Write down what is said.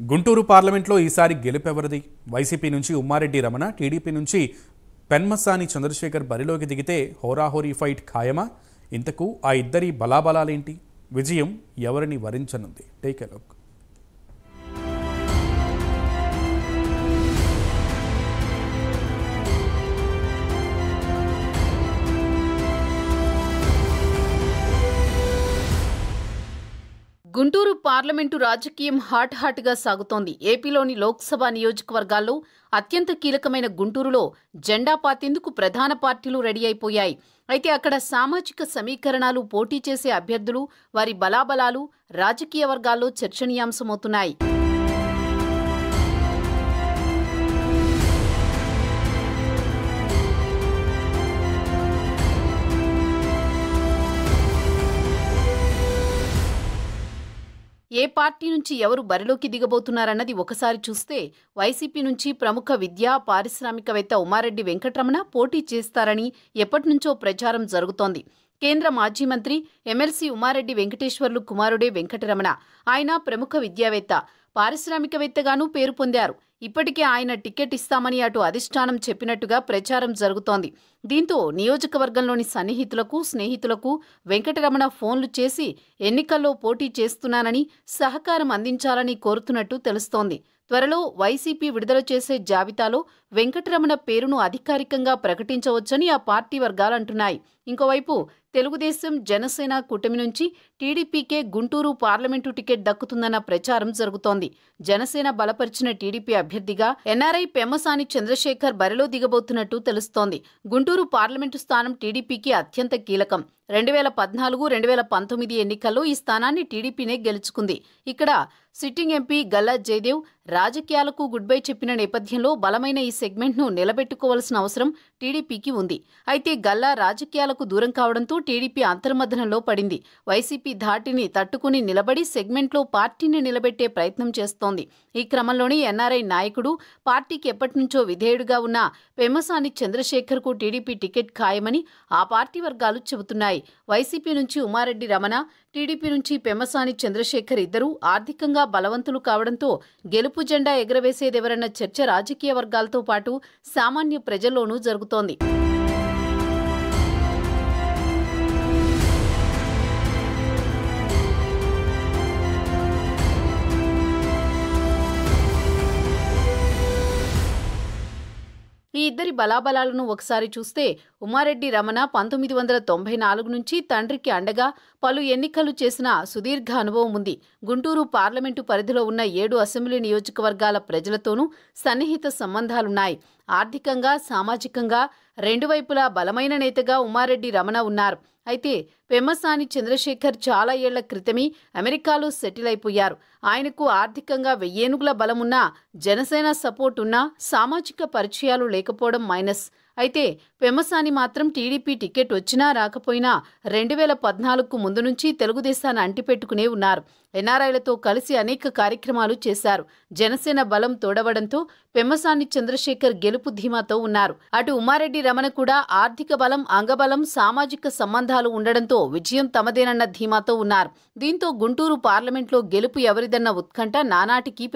గుంటూరు పార్లమెంట్లో ఈసారి గెలుపెవరిది? వైసీపీ నుంచి ఉమ్మారెడ్డి రమణ, టీడీపీ నుంచి పెన్మసాని చంద్రశేఖర్ బరిలోకి దిగితే హోరాహోరీ ఫైట్ ఖాయమా? ఇంతకు ఆ ఇద్దరి బలాబలాలేంటి? విజయం ఎవరిని వరించనుంది? Take a look. Guntur parliament రాజకీయం హాట్గా సాగుతోంది. ఏపీలోని లోక్సభ నియోజకవర్గాల్లో అత్యంత కీలకమైన గుంటూరులో జెండా పాతేందుకు ప్రధాన పార్టీలు రెడీ అయిపోయాయి. అయితే అక్కడ సామాజిక సమీకరణాలు, పోటీ చేసే అభ్యర్థులు, వారి బలాబలాలు రాజకీయ వర్గాల్లో చర్చనీయాంశమవుతున్నాయి. ఏ పార్టీ నుంచి ఎవరు బరిలోకి దిగబోతున్నారన్నది ఒకసారి చూస్తే వైసీపీ నుంచి ప్రముఖ విద్యా పారిశ్రామికవేత్త ఉమ్మారెడ్డి వెంకటరమణ పోటీ చేస్తారని ఎప్పటినుంచో ప్రచారం జరుగుతోంది. కేంద్ర మాజీ మంత్రి ఎమ్మెల్సీ ఉమ్మారెడ్డి వెంకటేశ్వర్లు కుమారుడే వెంకటరమణ. ఆయన ప్రముఖ విద్యావేత్త, పారిశ్రామికవేత్తగానూ పేరు పొందారు. ఇప్పటికే ఆయన టికెట్ ఇస్తామని అటు అధిష్టానం చెప్పినట్టుగా ప్రచారం జరుగుతోంది. దీంతో నియోజకవర్గంలోని సన్నిహితులకు, స్నేహితులకు వెంకటరమణ ఫోన్లు చేసి ఎన్నికల్లో పోటీ చేస్తున్నానని, సహకారం అందించాలని కోరుతున్నట్టు తెలుస్తోంది. త్వరలో వైసీపీ విడుదల చేసే జాబితాలో వెంకటరమణ పేరును అధికారికంగా ప్రకటించవచ్చని ఆ పార్టీ వర్గాలంటున్నాయి. ఇంకోవైపు తెలుగుదేశం, జనసేన కూటమి నుంచి టీడీపీకే గుంటూరు పార్లమెంటు టికెట్ దక్కుతుందన్న ప్రచారం జరుగుతోంది. జనసేన బలపరిచిన టీడీపీ అభ్యర్థిగా ఎన్ఆర్ఐ పెమ్మసాని చంద్రశేఖర్ బరిలో దిగబోతున్నట్టు తెలుస్తోంది. గుంటూరు పార్లమెంటు స్థానం టీడీపీకి అత్యంత కీలకం. 2014, 2019 ఎన్నికల్లో ఈ స్థానాన్ని టీడీపీనే గెలుచుకుంది. ఇక్కడ సిట్టింగ్ ఎంపీ గల్లా జయదేవ్ రాజకీయాలకు గుడ్ బై చెప్పిన నేపథ్యంలో బలమైన ఈ సెగ్మెంట్ను నిలబెట్టుకోవాల్సిన అవసరం టీడీపీకి ఉంది. అయితే గల్లా రాజకీయాలకు దూరం కావడంతో టీడీపీ అంతర్మథనంలో పడింది. వైసీపీ ధాటిని తట్టుకుని నిలబడి సెగ్మెంట్లో పార్టీని నిలబెట్టే ప్రయత్నం చేస్తోంది. ఈ క్రమంలోనే ఎన్ఆర్ఐ నాయకుడు, పార్టీకి ఎప్పటినుంచో విధేయుడుగా ఉన్న పెమ్మసాని చంద్రశేఖర్కు టీడీపీ టికెట్ ఖాయమని ఆ పార్టీ వర్గాలు చెబుతున్నాయి. వైసీపీ నుంచి ఉమ్మారెడ్డి రమణ, టీడీపీ నుంచి పెమ్మసాని చంద్రశేఖర్ ఇద్దరూ ఆర్థికంగా బలవంతులు కావడంతో గెలుపు జెండా ఎగరవేసేదెవరన్న చర్చ రాజకీయ వర్గాలతో పాటు సామాన్య ప్రజల్లోనూ జరుగుతోంది. ఈ ఇద్దరి బలాబలాలను ఒకసారి చూస్తే ఉమ్మారెడ్డి రమణ 1994 నుంచి తండ్రికి అండగా పలు ఎన్నికలు చేసిన సుదీర్ఘ అనుభవం ఉంది. గుంటూరు పార్లమెంటు పరిధిలో ఉన్న 7 అసెంబ్లీ నియోజకవర్గాల ప్రజలతోనూ సన్నిహిత సంబంధాలున్నాయి. ఆర్థికంగా, సామాజికంగా రెండు వైపులా బలమైన నేతగా ఉమ్మారెడ్డి రమణ ఉన్నారు. అయితే పెమ్మసాని చంద్రశేఖర్ చాలా ఏళ్ల క్రితమే అమెరికాలో సెటిల్ అయిపోయారు. ఆయనకు ఆర్థికంగా 1000 ఏనుగుల బలమున్నా, జనసేన సపోర్ట్ ఉన్నా సామాజిక పరిచయాలు లేకపోవడం మైనస్. అయితే పెమ్మసాని మాత్రం టీడీపీ టికెట్ వచ్చినా రాకపోయినా 2014కు ముందు నుంచి తెలుగుదేశాన్ని అంటిపెట్టుకునే ఉన్నారు. ఎన్ఆర్ఐలతో కలిసి అనేక కార్యక్రమాలు చేశారు. జనసేన బలం తోడవడంతో పెమ్మసాని చంద్రశేఖర్ గెలుపు ధీమాతో ఉన్నారు. అటు ఉమ్మారెడ్డి రమణ కూడా ఆర్థిక బలం, అంగబలం, సామాజిక సంబంధాలు ఉండడంతో విజయం తమదేనన్న ధీమాతో ఉన్నారు. దీంతో గుంటూరు పార్లమెంట్లో గెలుపు ఎవరిదన్న ఉత్కంఠ నానాటికి